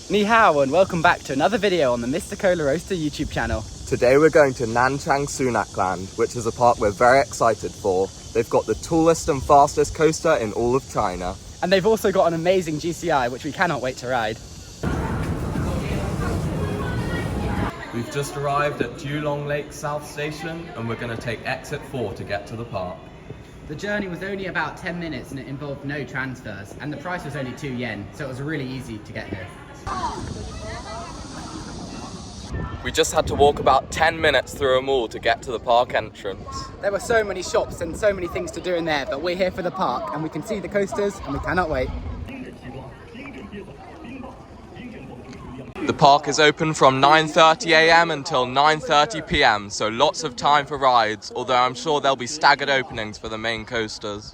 Ni hao and welcome back to another video on the Mr. Cola Roaster YouTube channel. Today we're going to Nanchang Sunac Land, which is a park we're very excited for. They've got the tallest and fastest coaster in all of China. And they've also got an amazing GCI, which we cannot wait to ride. We've just arrived at Julong Lake South Station and we're going to take exit 4 to get to the park. The journey was only about 10 minutes and it involved no transfers, and the price was only 2 yen, so it was really easy to get here. We just had to walk about 10 minutes through a mall to get to the park entrance. There were so many shops and so many things to do in there, but we're here for the park and we can see the coasters and we cannot wait. The park is open from 9:30 AM until 9:30 PM, so lots of time for rides, although I'm sure there'll be staggered openings for the main coasters.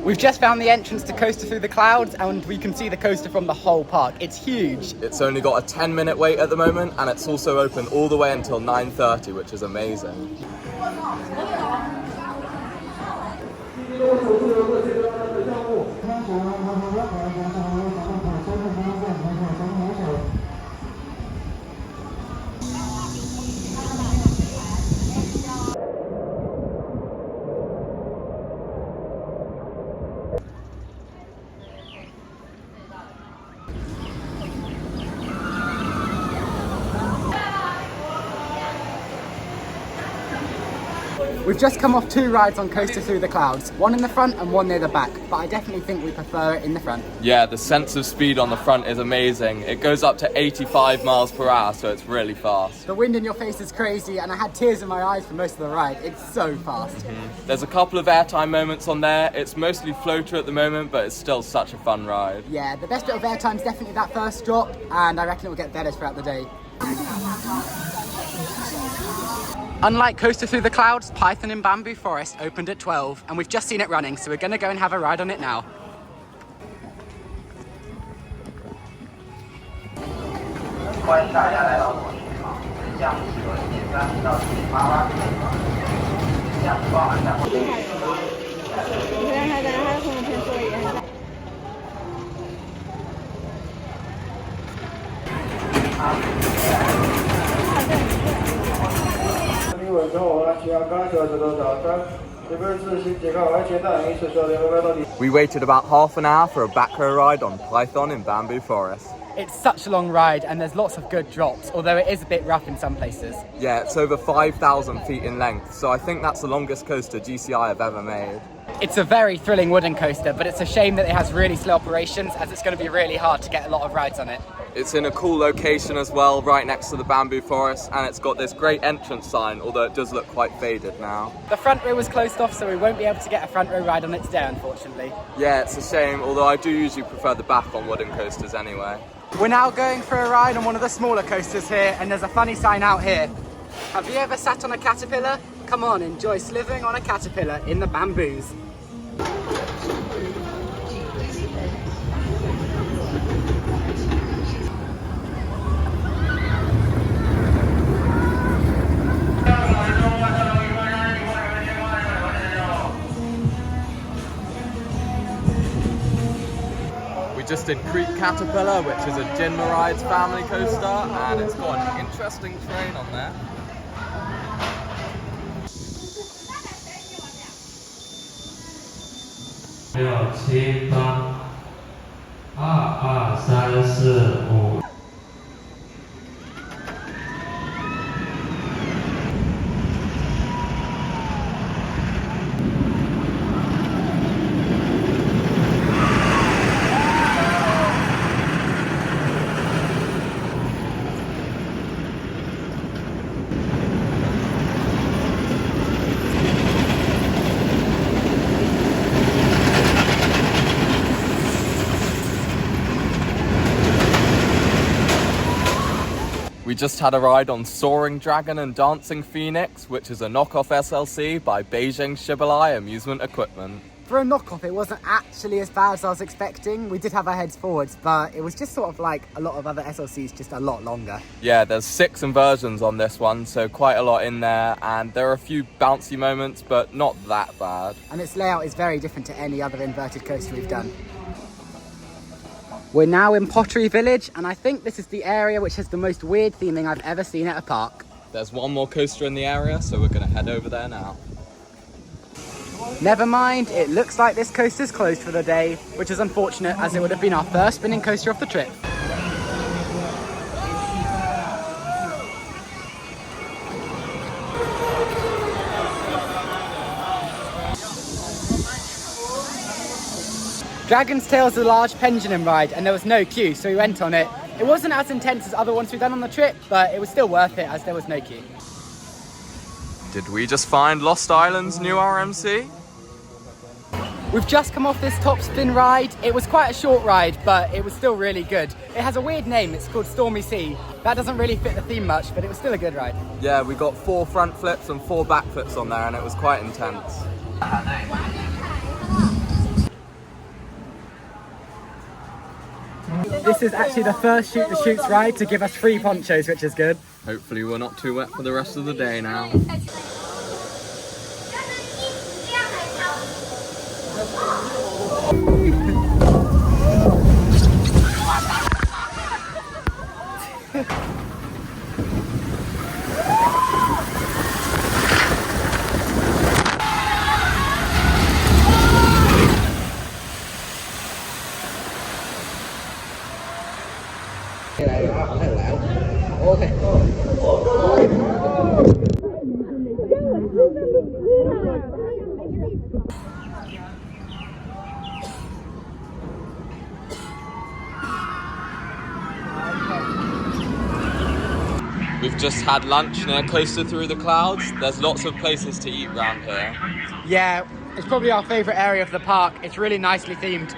We've just found the entrance to Coaster Through the Clouds and we can see the coaster from the whole park. It's huge. It's only got a 10-minute wait at the moment and it's also open all the way until 9:30, which is amazing. We've just come off 2 rides on Coaster Through the Clouds, one in the front and one near the back, but I definitely think we prefer it in the front. Yeah, the sense of speed on the front is amazing. It goes up to 85 miles per hour, so it's really fast. The wind in your face is crazy and I had tears in my eyes for most of the ride. It's so fast. There's a couple of airtime moments on there. It's mostly floater at the moment, but it's still such a fun ride. Yeah, the best bit of airtime is definitely that first drop, and I reckon it will get better throughout the day. Unlike Coaster Through the Clouds, Python in Bamboo Forest opened at 12 and we've just seen it running, so we're going to go and have a ride on it now. We waited about half an hour for a back row ride on Python in Bamboo Forest. It's such a long ride and there's lots of good drops, although it is a bit rough in some places. Yeah, it's over 5,000 feet in length, so I think that's the longest coaster GCI have ever made. It's a very thrilling wooden coaster, but it's a shame that it has really slow operations, as it's going to be really hard to get a lot of rides on it. It's in a cool location as well, right next to the bamboo forest, and it's got this great entrance sign, although it does look quite faded now. The front row was closed off, so we won't be able to get a front row ride on it today, unfortunately. Yeah, it's a shame, although I do usually prefer the back on wooden coasters anyway. We're now going for a ride on one of the smaller coasters here, and there's a funny sign out here. Have you ever sat on a caterpillar? Come on, enjoy slithering on a caterpillar in the bamboos. We just did Creek Caterpillar, which is a Jinma Rides family coaster, and it's got an interesting train on there. We just had a ride on Soaring Dragon and Dancing Phoenix, which is a knockoff SLC by Beijing Shibalai Amusement Equipment. For a knockoff, it wasn't actually as bad as I was expecting. We did have our heads forwards, but it was just sort of like a lot of other SLCs, just a lot longer. Yeah, there's 6 inversions on this one, so quite a lot in there, and there are a few bouncy moments, but not that bad. And its layout is very different to any other inverted coaster we've done. We're now in Pottery Village, and I think this is the area which has the most weird theming I've ever seen at a park. There's one more coaster in the area, so we're going to head over there now. Never mind, it looks like this coaster's closed for the day, which is unfortunate as it would have been our first spinning coaster of the trip. Dragon's Tail is a large pendulum ride and there was no queue, so we went on it. It wasn't as intense as other ones we've done on the trip, but it was still worth it as there was no queue. Did we just find Lost Island's new RMC? We've just come off this top spin ride. It was quite a short ride, but it was still really good. It has a weird name, it's called Stormy Sea. That doesn't really fit the theme much, but it was still a good ride. Yeah, we got 4 front flips and 4 back flips on there and it was quite intense. This is actually the first Shoot the Chutes ride to give us free ponchos, which is good. Hopefully we're not too wet for the rest of the day now. We've just had lunch near Coaster Through the Clouds. There's lots of places to eat around here. Yeah, it's probably our favourite area of the park. It's really nicely themed.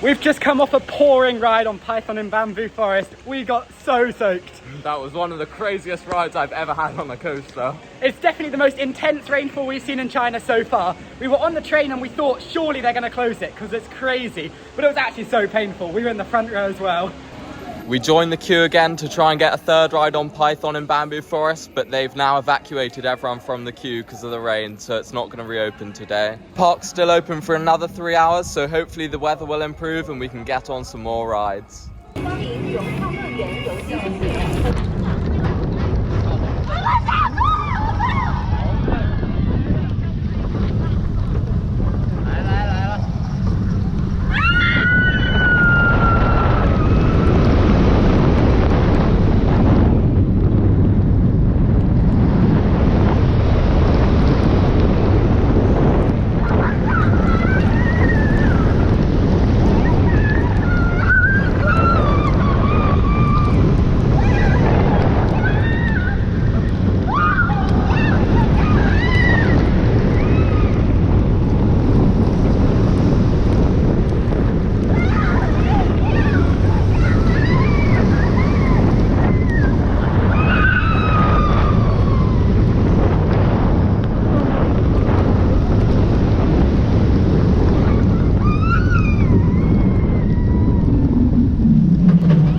We've just come off a pouring ride on Python in Bamboo Forest. We got so soaked. That was one of the craziest rides I've ever had on a coaster. It's definitely the most intense rainfall we've seen in China so far. We were on the train and we thought surely they're going to close it because it's crazy. But it was actually so painful. We were in the front row as well. We joined the queue again to try and get a third ride on Python in Bamboo Forest, but they've now evacuated everyone from the queue because of the rain, so it's not going to reopen today. Park's still open for another 3 hours, so hopefully the weather will improve and we can get on some more rides.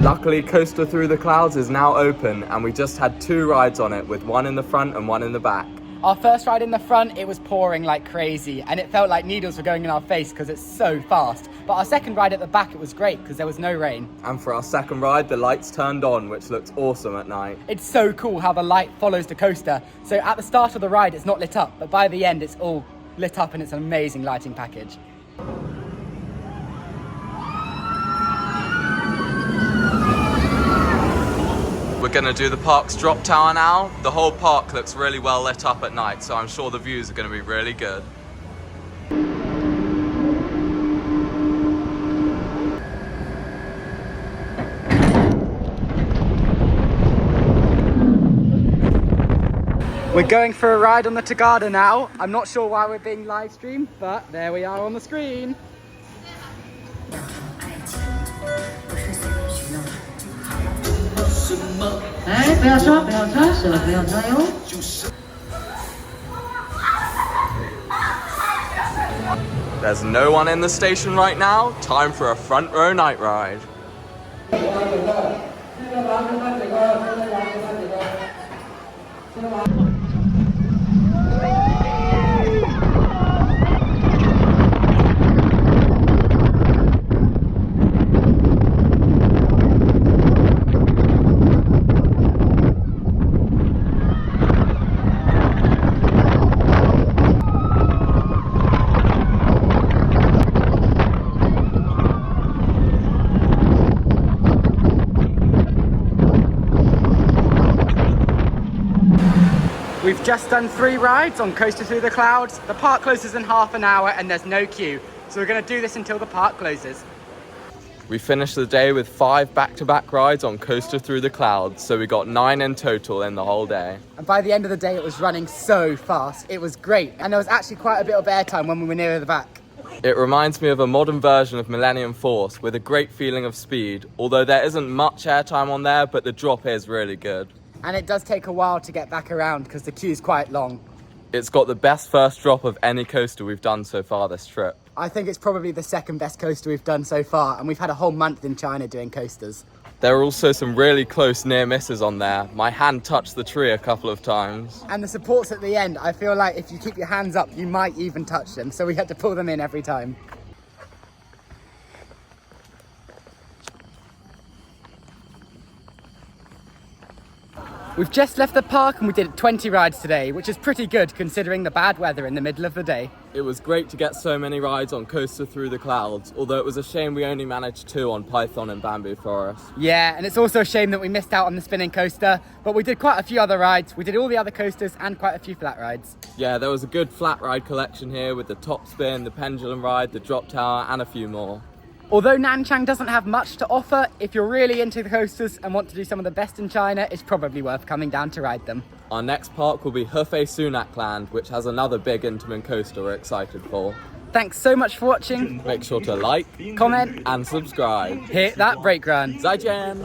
Luckily, Coaster Through the Clouds is now open and we just had 2 rides on it with one in the front and one in the back. Our first ride in the front, it was pouring like crazy and it felt like needles were going in our face because it's so fast. But our second ride at the back, it was great because there was no rain. And for our second ride, the lights turned on, which looks awesome at night. It's so cool how the light follows the coaster. So at the start of the ride, it's not lit up, but by the end, it's all lit up and it's an amazing lighting package. We're gonna do the park's drop tower now. The whole park looks really well lit up at night, so I'm sure the views are gonna be really good. We're going for a ride on the Tagada now. I'm not sure why we're being live streamed, but there we are on the screen. There's no one in the station right now. Time for a front row night ride. We've just done 3 rides on Coaster Through the Clouds. The park closes in half an hour and there's no queue. So we're going to do this until the park closes. We finished the day with 5 back-to-back rides on Coaster Through the Clouds, so we got 9 in total in the whole day. And by the end of the day, it was running so fast. It was great. And there was actually quite a bit of airtime when we were near the back. It reminds me of a modern version of Millennium Force with a great feeling of speed, although there isn't much airtime on there, but the drop is really good. And it does take a while to get back around because the queue's quite long. It's got the best first drop of any coaster we've done so far this trip. I think it's probably the second best coaster we've done so far, and we've had a whole month in China doing coasters. There are also some really close near misses on there. My hand touched the tree a couple of times. And the supports at the end, I feel like if you keep your hands up, you might even touch them, so we had to pull them in every time. We've just left the park and we did 20 rides today, which is pretty good considering the bad weather in the middle of the day. It was great to get so many rides on Coaster Through the Clouds, although it was a shame we only managed 2 on Python and Bamboo Forest. Yeah, and it's also a shame that we missed out on the spinning coaster, but we did quite a few other rides. We did all the other coasters and quite a few flat rides. Yeah, there was a good flat ride collection here with the top spin, the pendulum ride, the drop tower, and a few more. Although Nanchang doesn't have much to offer, if you're really into the coasters and want to do some of the best in China, it's probably worth coming down to ride them. Our next park will be Nanchang Sunac Land, which has another big Intamin coaster we're excited for. Thanks so much for watching. Make sure to like, comment, and subscribe. hit that brake run. 再见!